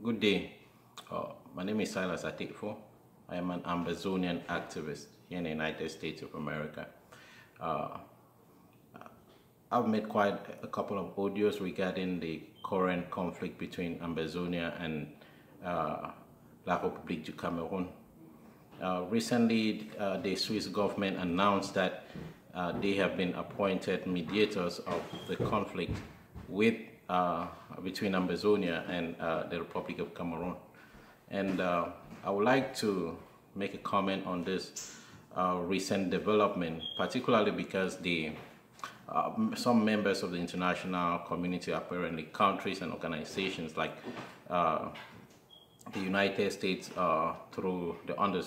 Good day. My name is Silas Atikfo. I am an Ambazonian activist here in the United States of America. Uh, I've made quite a couple of audios regarding the current conflict between Ambazonia and La Republique du Cameroun. Recently, the Swiss government announced that they have been appointed mediators of the conflict with between Ambazonia and the Republic of Cameroun. And I would like to make a comment on this recent development, particularly because some members of the international community, apparently countries and organizations like the United States through the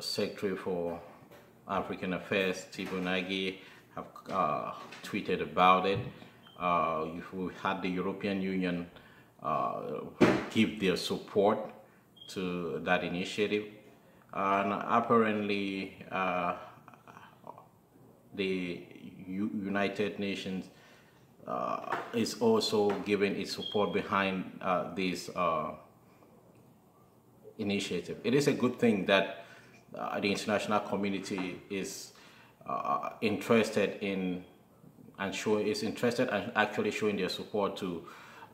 Secretary for African Affairs, Tibo Nagy, have tweeted about it. We had the European Union give their support to that initiative, and apparently the United Nations is also giving its support behind this initiative. It is a good thing that the international community is interested in and actually showing their support to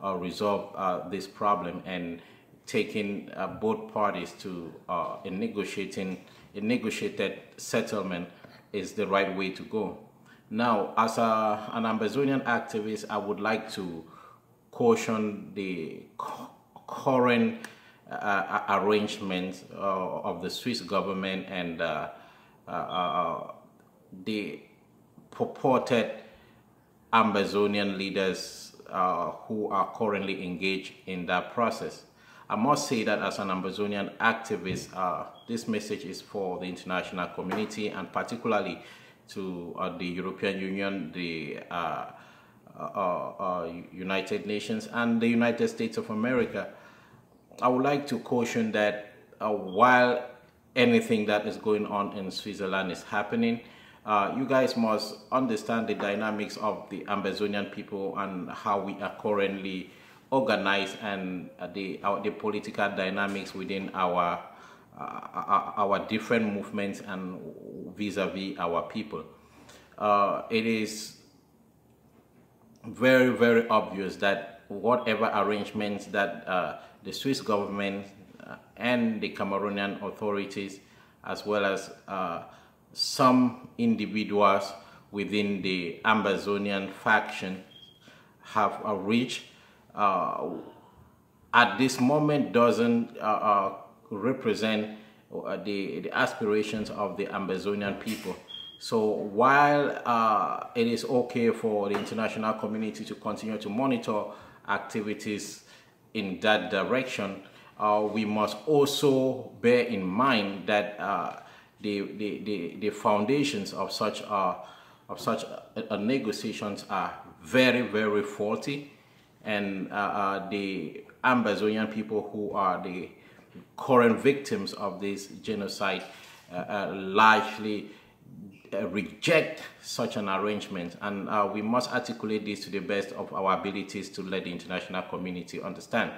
resolve this problem and taking both parties to a negotiated settlement is the right way to go. Now, as an Ambazonian activist, I would like to caution the current arrangements of the Swiss government and the purported Ambazonian leaders who are currently engaged in that process. I must say that as an Ambazonian activist, this message is for the international community and particularly to the European Union, the United Nations, and the United States of America. I would like to caution that while anything that is going on in Switzerland is happening, you guys must understand the dynamics of the Ambazonian people and how we are currently organized and the political dynamics within our different movements and vis-a-vis our people. It is very, very obvious that whatever arrangements that the Swiss government and the Cameroonian authorities, as well as some individuals within the Ambazonian faction have reached at this moment doesn't represent the aspirations of the Ambazonian people. So while it is okay for the international community to continue to monitor activities in that direction, we must also bear in mind that the foundations of such negotiations are very, very faulty, and the Ambazonian people who are the current victims of this genocide largely reject such an arrangement, and we must articulate this to the best of our abilities to let the international community understand.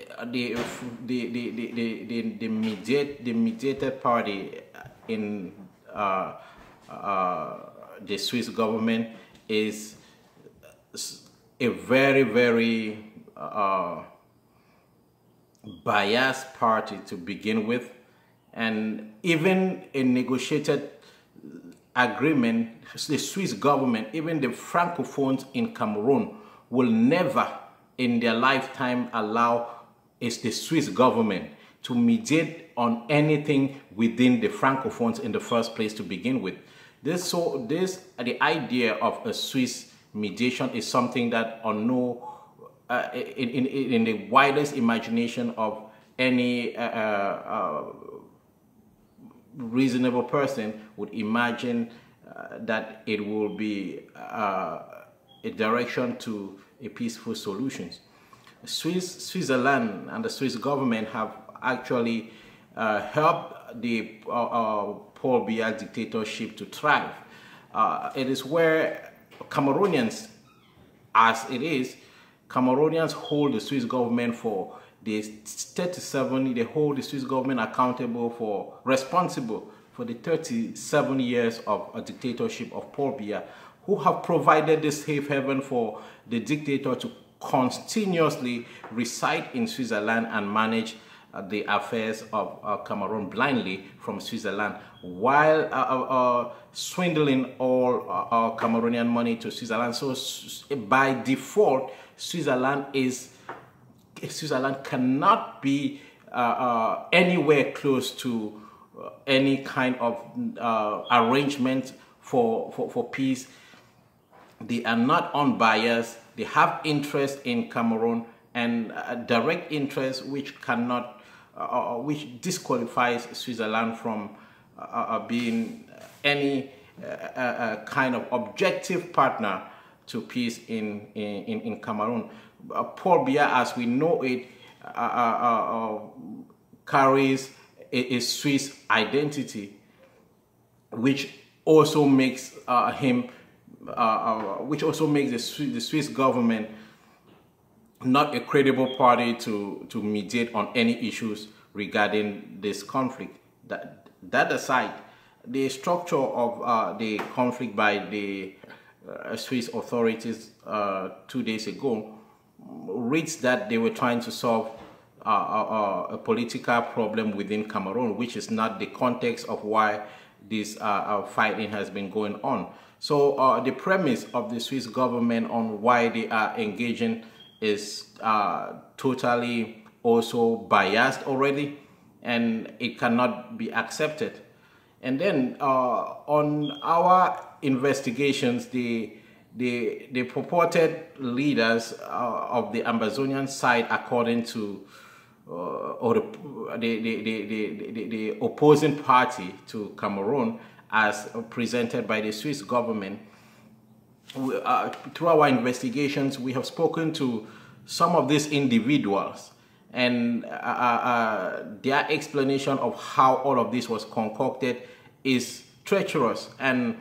The mediated party in the Swiss government is a very, very biased party to begin with, and even a negotiated agreement, the Swiss government, even the Francophones in Cameroon will never in their lifetime allow the Swiss government to mediate on anything within the Francophones in the first place to begin with. The idea of a Swiss mediation is something that in the widest imagination of any reasonable person would imagine that it will be a direction to a peaceful solution. Switzerland and the Swiss government have actually helped the Paul Biya dictatorship to thrive. It is where Cameroonians as it is, Cameroonians hold the Swiss government for the 37, they hold the Swiss government responsible for the 37 years of a dictatorship of Paul Biya, who have provided this safe haven for the dictator to continuously reside in Switzerland and manage the affairs of Cameroon blindly from Switzerland, while swindling all Cameroonian money to Switzerland. So by default, Switzerland cannot be anywhere close to any kind of arrangement for peace. They are not unbiased. They have interest in Cameroon, and direct interest which cannot, which disqualifies Switzerland from being any kind of objective partner to peace in Cameroon. Paul Biya, as we know it, carries a Swiss identity, which also makes the Swiss government not a credible party to mediate on any issues regarding this conflict. That aside, the structure of the conflict by the Swiss authorities 2 days ago reads that they were trying to solve a political problem within Cameroon, which is not the context of why this fighting has been going on. So the premise of the Swiss government on why they are engaging is totally also biased already, and it cannot be accepted. And then on our investigations, the purported leaders of the Ambazonian side, according to the opposing party to Cameroon, as presented by the Swiss government, through our investigations, we have spoken to some of these individuals, and their explanation of how all of this was concocted is treacherous and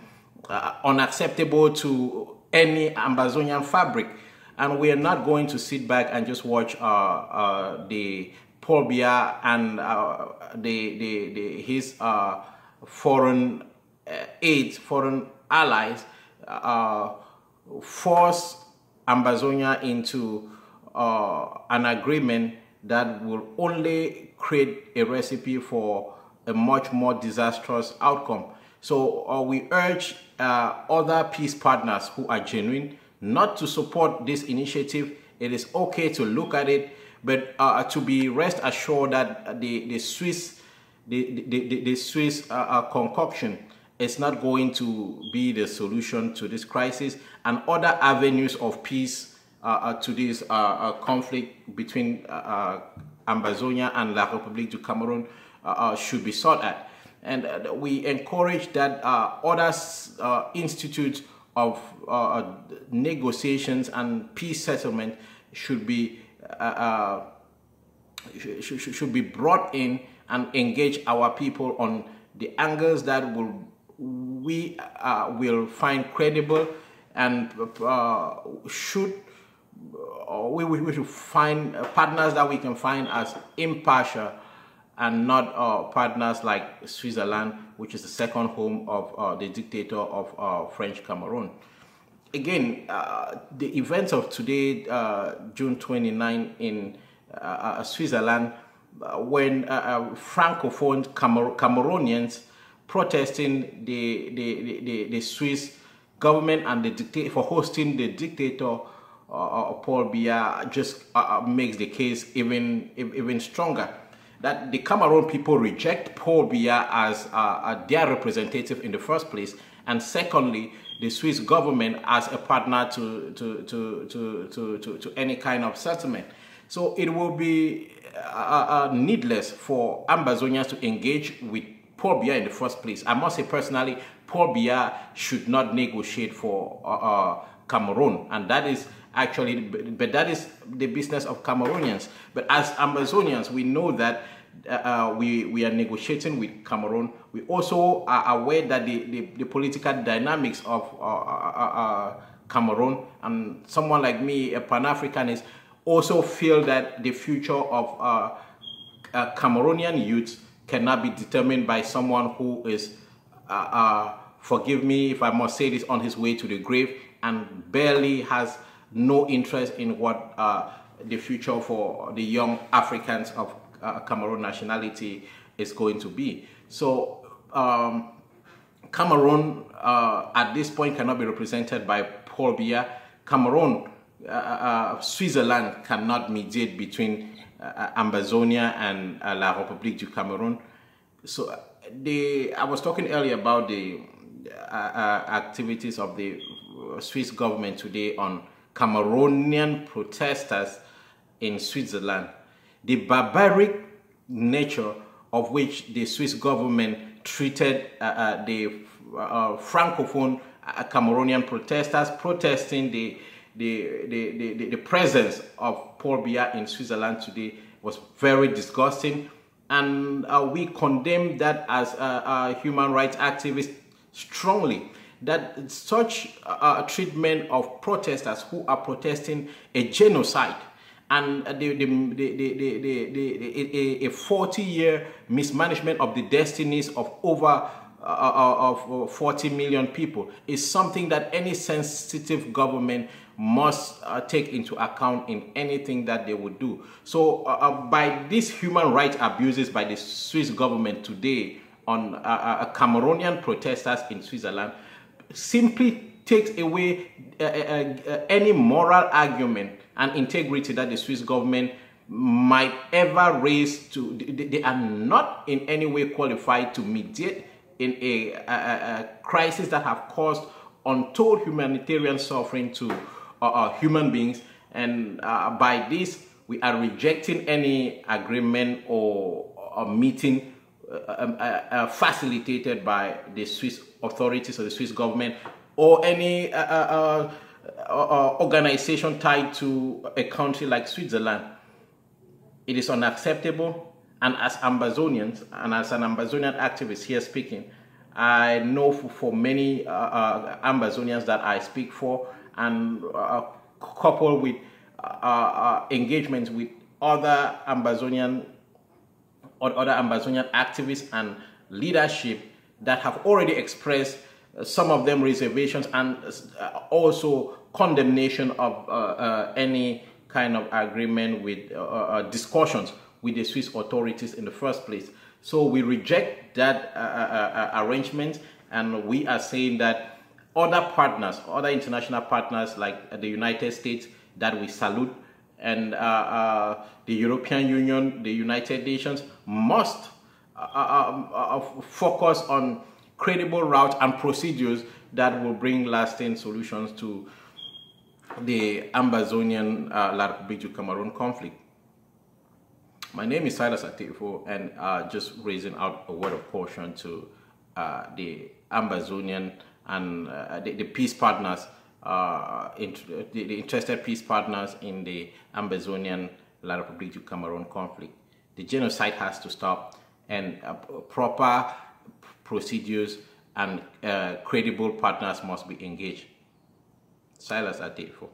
unacceptable to any Ambazonian fabric. And we are not going to sit back and just watch the Paul Biya and his foreign aides, foreign allies, force Ambazonia into an agreement that will only create a recipe for a much more disastrous outcome. So we urge other peace partners who are genuine not to support this initiative. It is okay to look at it, but to be rest assured that the Swiss concoction is not going to be the solution to this crisis, and other avenues of peace to this conflict between Ambazonia and La Republique du Cameroun should be sought at. And we encourage that other institutes of negotiations and peace settlement should be brought in and engage our people on the angles that we will find credible, and we should find partners that we can find as impartial and not partners like Switzerland, which is the second home of the dictator of French Cameroon. Again, the events of today, June 29, in Switzerland, when Francophone Cameroonians protesting the Swiss government and the dictator for hosting the dictator Paul Biya, just makes the case even stronger. That the Cameroon people reject Paul Biya as their representative in the first place, and secondly, the Swiss government as a partner to any kind of settlement. So it will be needless for Ambazonians to engage with Paul Biya in the first place. I must say personally, Paul Biya should not negotiate for Cameroon, and that is actually, but that is the business of Cameroonians. But as Ambazonians, we know that we are negotiating with Cameroon. We also are aware that the political dynamics of Cameroon, and someone like me, a Pan-Africanist, also feel that the future of Cameroonian youth cannot be determined by someone who is, forgive me if I must say this, on his way to the grave and barely has no interest in what the future for the young Africans of Cameroon nationality is going to be. So Cameroon at this point cannot be represented by Paul Biya. Cameroon, Switzerland cannot mediate between Ambazonia and La Republique du Cameroun. So I was talking earlier about the activities of the Swiss government today on Cameroonian protesters in Switzerland. The barbaric nature of which the Swiss government treated the Francophone Cameroonian protesters protesting the presence of Paul Biya in Switzerland today was very disgusting, and we condemn that as human rights activists strongly. That such treatment of protesters who are protesting a genocide and a 40-year mismanagement of the destinies of over 40 million people is something that any sensitive government must take into account in anything that they would do. So by these human rights abuses by the Swiss government today on Cameroonian protesters in Switzerland simply takes away any moral argument and integrity that the Swiss government might ever raise to. They are not in any way qualified to mediate in a crisis that have caused untold humanitarian suffering to human beings, and by this we are rejecting any agreement or meeting facilitated by the Swiss authorities or the Swiss government or any organization tied to a country like Switzerland. It is unacceptable, and as Ambazonians and as an Ambazonian activist here speaking, I know for many Ambazonians that I speak for, and coupled with engagements with other Ambazonian activists and leadership that have already expressed, some of them, reservations and also condemnation of any kind of agreement with discussions with the Swiss authorities in the first place. So we reject that arrangement, and we are saying that other partners, other international partners like the United States, that we salute, and the European Union, the United Nations, must focus on credible routes and procedures that will bring lasting solutions to the Ambazonian-La Republique du Cameroun conflict. My name is Silas Atifo, and just raising out a word of caution to the Ambazonian and the peace partners, the interested peace partners in the Ambazonian-La Republique du Cameroun conflict. The genocide has to stop, and proper procedures and credible partners must be engaged. Silas Atifo.